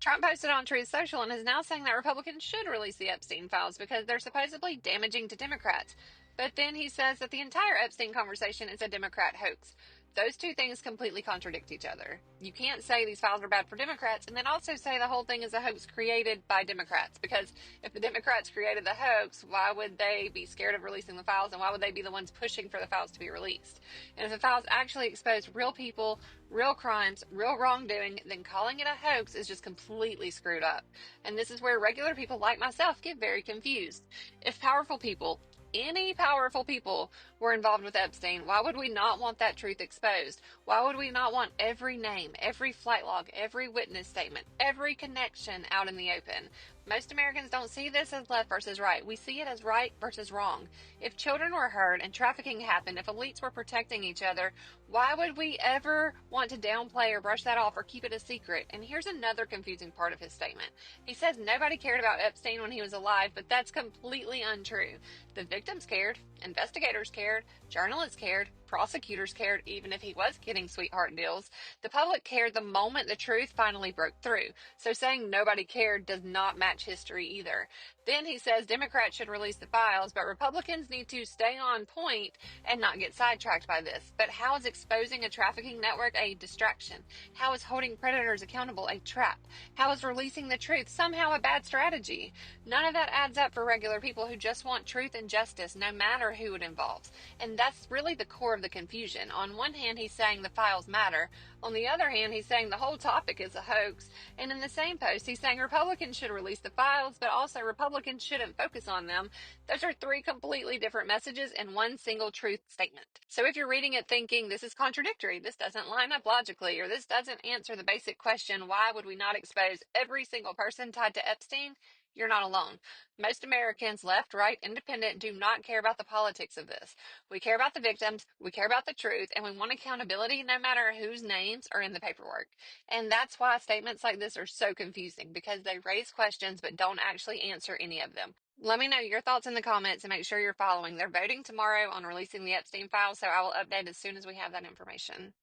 Trump posted on Truth Social and is now saying that Republicans should release the Epstein files because they're supposedly damaging to Democrats. But then he says that the entire Epstein conversation is a Democrat hoax. Those two things completely contradict each other. You can't say these files are bad for Democrats and then also say the whole thing is a hoax created by Democrats. Because if the Democrats created the hoax, why would they be scared of releasing the files and why would they be the ones pushing for the files to be released? And if the files actually expose real people, real crimes, real wrongdoing, then calling it a hoax is just completely screwed up. And this is where regular people like myself get very confused. If powerful people, any powerful people were involved with Epstein, why would we not want that truth exposed? Why would we not want every name, every flight log, every witness statement, every connection out in the open? Most Americans don't see this as left versus right. We see it as right versus wrong. If children were hurt and trafficking happened, if elites were protecting each other, why would we ever want to downplay or brush that off or keep it a secret? And here's another confusing part of his statement. He says nobody cared about Epstein when he was alive, but that's completely untrue. The victims cared, investigators cared, journalists cared, prosecutors cared, even if he was getting sweetheart deals. The public cared the moment the truth finally broke through. So saying nobody cared does not match history either. Then he says Democrats should release the files, but Republicans need to stay on point and not get sidetracked by this. But how is exposing a trafficking network a distraction? How is holding predators accountable a trap? How is releasing the truth somehow a bad strategy? None of that adds up for regular people who just want truth and justice, no matter who it involves. And that's really the core of the confusion. On one hand, he's saying the files matter. On the other hand, he's saying the whole topic is a hoax. And in the same post, he's saying Republicans should release the files, but also Republicans shouldn't focus on them. Those are three completely different messages in one single truth statement. So if you're reading it thinking this is contradictory, this doesn't line up logically, or this doesn't answer the basic question, why would we not expose every single person tied to Epstein? You're not alone. Most Americans, left, right, independent, do not care about the politics of this. We care about the victims, we care about the truth, and we want accountability no matter whose names are in the paperwork. And that's why statements like this are so confusing, because they raise questions but don't actually answer any of them. Let me know your thoughts in the comments and make sure you're following. They're voting tomorrow on releasing the Epstein files, so I will update as soon as we have that information.